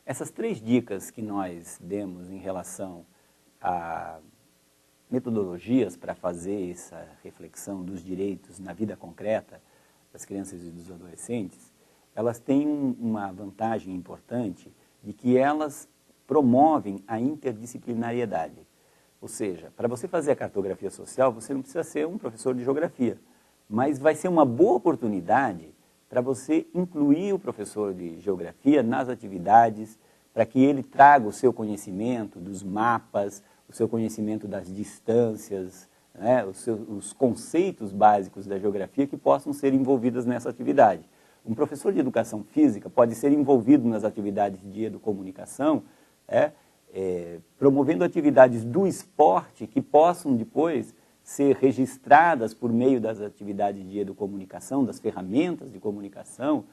Essas 3 dicas que nós demos em relação a metodologias para fazer essa reflexão dos direitos na vida concreta das crianças e dos adolescentes, elas têm uma vantagem importante de que elas promovem a interdisciplinariedade. Ou seja, para você fazer a cartografia social, você não precisa ser um professor de geografia, mas vai ser uma boa oportunidade para você incluir o professor de geografia nas atividades, para que ele traga o seu conhecimento dos mapas, o seu conhecimento das distâncias, né, os conceitos básicos da geografia que possam ser envolvidos nessa atividade. Um professor de educação física pode ser envolvido nas atividades de educomunicação, promovendo atividades do esporte que possam depois ser registradas por meio das atividades de educomunicação, das ferramentas de comunicação,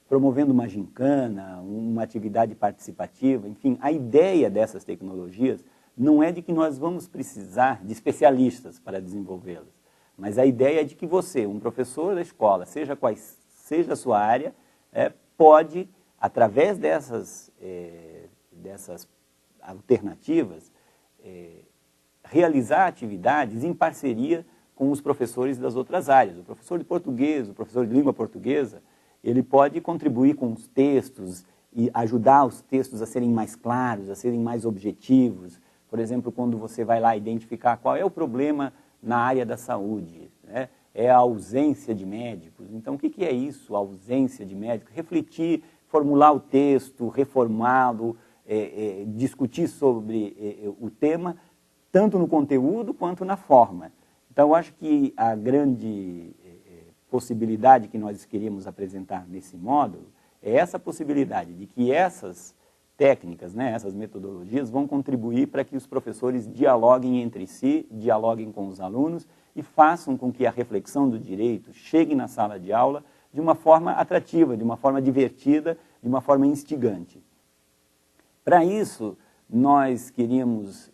promovendo uma gincana, uma atividade participativa, enfim, a ideia dessas tecnologias não é de que nós vamos precisar de especialistas para desenvolvê-las, mas a ideia é de que você, um professor da escola, seja qual seja a sua área, pode, através dessas alternativas, realizar atividades em parceria com os professores das outras áreas. O professor de português, o professor de língua portuguesa, ele pode contribuir com os textos e ajudar os textos a serem mais claros, a serem mais objetivos. Por exemplo, quando você vai lá identificar qual é o problema na área da saúde, né? É a ausência de médicos. Então, o que é isso, a ausência de médicos? Refletir, formular o texto, reformá-lo, discutir sobre o tema, tanto no conteúdo quanto na forma. Então, eu acho que a grande possibilidade que nós queríamos apresentar nesse módulo é essa possibilidade de que essas técnicas, né, essas metodologias vão contribuir para que os professores dialoguem entre si, dialoguem com os alunos e façam com que a reflexão do direito chegue na sala de aula de uma forma atrativa, de uma forma divertida, de uma forma instigante. Para isso, nós queríamos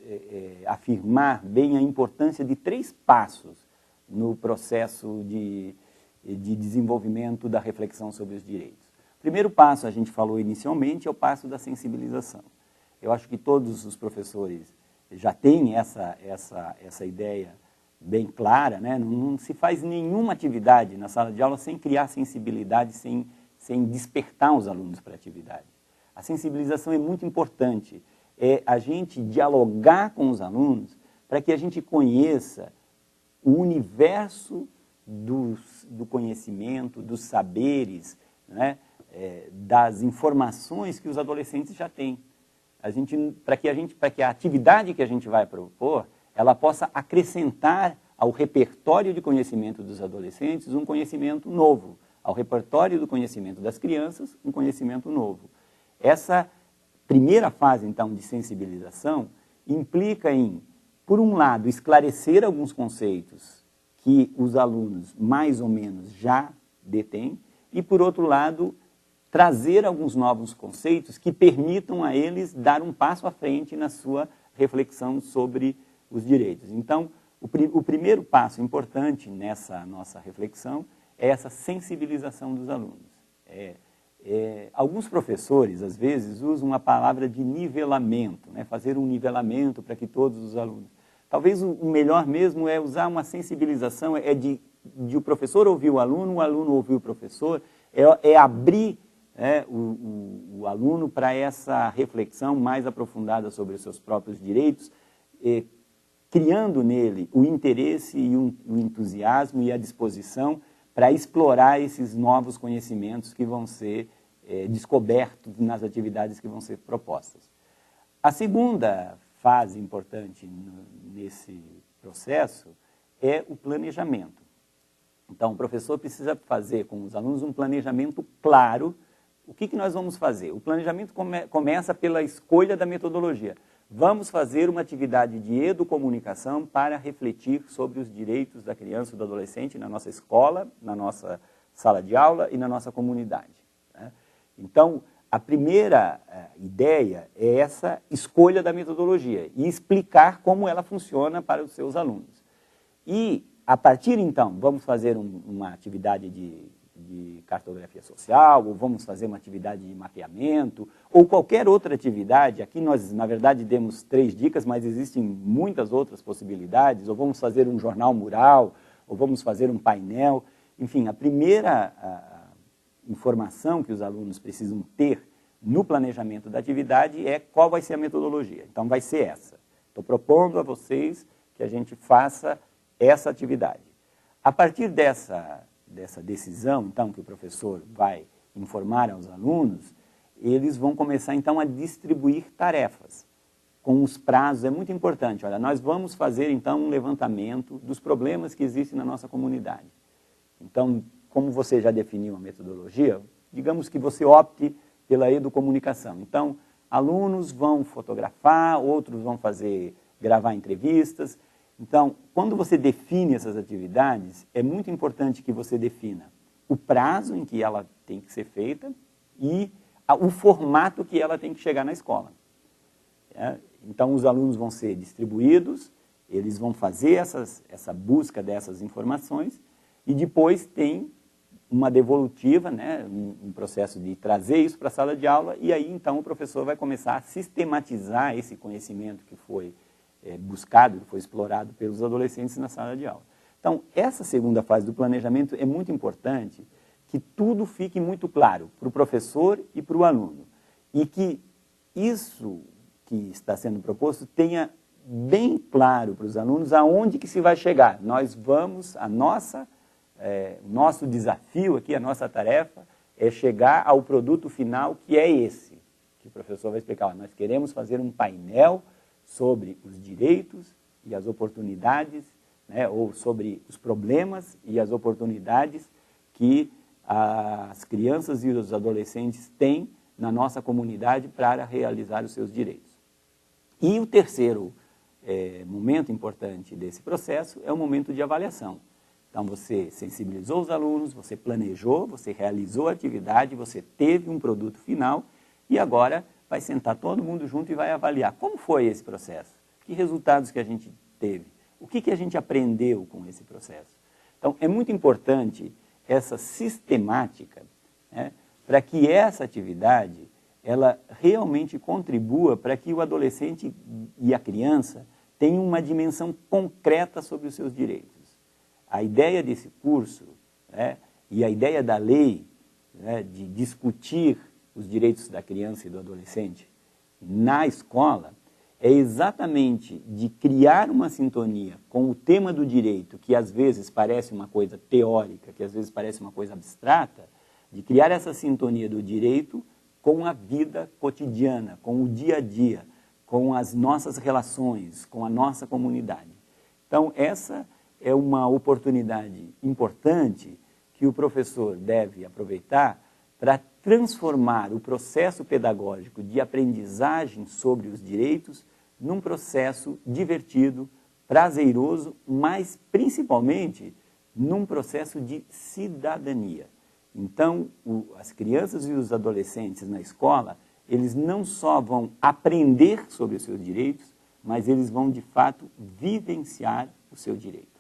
afirmar bem a importância de 3 passos no processo de desenvolvimento da reflexão sobre os direitos. O primeiro passo, a gente falou inicialmente, é o passo da sensibilização. Eu acho que todos os professores já têm essa ideia bem clara, né? Não se faz nenhuma atividade na sala de aula sem criar sensibilidade, sem despertar os alunos para a atividade. A sensibilização é muito importante, é a gente dialogar com os alunos para que a gente conheça o universo do conhecimento, dos saberes, né? Das informações que os adolescentes já têm. Para que a atividade que a gente vai propor, ela possa acrescentar ao repertório de conhecimento dos adolescentes um conhecimento novo, ao repertório do conhecimento das crianças, um conhecimento novo. Essa primeira fase, então, de sensibilização, implica em, por um lado, esclarecer alguns conceitos que os alunos mais ou menos já detêm, e, por outro lado, trazer alguns novos conceitos que permitam a eles dar um passo à frente na sua reflexão sobre os direitos. Então, o primeiro passo importante nessa nossa reflexão é essa sensibilização dos alunos. Alguns professores, às vezes, usam a palavra de nivelamento, né? Fazer um nivelamento para que todos os alunos... Talvez o melhor mesmo é usar uma sensibilização, de o professor ouvir o aluno ouvir o professor, abrir o aluno para essa reflexão mais aprofundada sobre os seus próprios direitos, criando nele o interesse e o entusiasmo e a disposição para explorar esses novos conhecimentos que vão ser descobertos nas atividades que vão ser propostas. A segunda fase importante nesse processo é o planejamento. Então, o professor precisa fazer com os alunos um planejamento claro. O que nós vamos fazer? O planejamento começa pela escolha da metodologia. Vamos fazer uma atividade de educomunicação para refletir sobre os direitos da criança e do adolescente na nossa escola, na nossa sala de aula e na nossa comunidade. Então, a primeira ideia é essa escolha da metodologia e explicar como ela funciona para os seus alunos. E, a partir, então, vamos fazer uma atividade de cartografia social, ou vamos fazer uma atividade de mapeamento, ou qualquer outra atividade. Aqui nós, na verdade, demos 3 dicas, mas existem muitas outras possibilidades, ou vamos fazer um jornal mural, ou vamos fazer um painel. Enfim, a primeira informação que os alunos precisam ter no planejamento da atividade é qual vai ser a metodologia. Então, vai ser essa. Estou propondo a vocês que a gente faça essa atividade. A partir dessa decisão, então, que o professor vai informar aos alunos, eles vão começar, então, a distribuir tarefas com os prazos. É muito importante. Olha, nós vamos fazer, então, um levantamento dos problemas que existem na nossa comunidade. Então, como você já definiu a metodologia, digamos que você opte pela educomunicação. Então, alunos vão fotografar, outros vão gravar entrevistas. Então, quando você define essas atividades, é muito importante que você defina o prazo em que ela tem que ser feita e o formato que ela tem que chegar na escola. Então, os alunos vão ser distribuídos, eles vão fazer essa busca dessas informações e depois tem uma devolutiva, né, um processo de trazer isso para a sala de aula, e aí então o professor vai começar a sistematizar esse conhecimento que foi buscado, que foi explorado pelos adolescentes na sala de aula. Então, essa segunda fase do planejamento é muito importante, que tudo fique muito claro para o professor e para o aluno, e que isso que está sendo proposto tenha bem claro para os alunos aonde que se vai chegar. Nós vamos, o nosso desafio aqui, a nossa tarefa, é chegar ao produto final, que é esse, que o professor vai explicar. Nós queremos fazer um painel sobre os direitos e as oportunidades, né, ou sobre os problemas e as oportunidades que as crianças e os adolescentes têm na nossa comunidade para realizar os seus direitos. E o terceiro momento importante desse processo é o momento de avaliação. Então, você sensibilizou os alunos, você planejou, você realizou a atividade, você teve um produto final e agora vai sentar todo mundo junto e vai avaliar como foi esse processo, que resultados que a gente teve, o que a gente aprendeu com esse processo. Então, é muito importante essa sistemática, né, para que essa atividade ela realmente contribua para que o adolescente e a criança tenham uma dimensão concreta sobre os seus direitos. A ideia desse curso, né, e a ideia da lei, né, de discutir os direitos da criança e do adolescente na escola, é exatamente de criar uma sintonia com o tema do direito, que às vezes parece uma coisa teórica, que às vezes parece uma coisa abstrata, de criar essa sintonia do direito com a vida cotidiana, com o dia a dia, com as nossas relações, com a nossa comunidade. Então, essa é uma oportunidade importante que o professor deve aproveitar para transformar o processo pedagógico de aprendizagem sobre os direitos num processo divertido, prazeroso, mas principalmente num processo de cidadania. Então, as crianças e os adolescentes na escola, eles não só vão aprender sobre os seus direitos, mas eles vão, de fato, vivenciar o seu direito.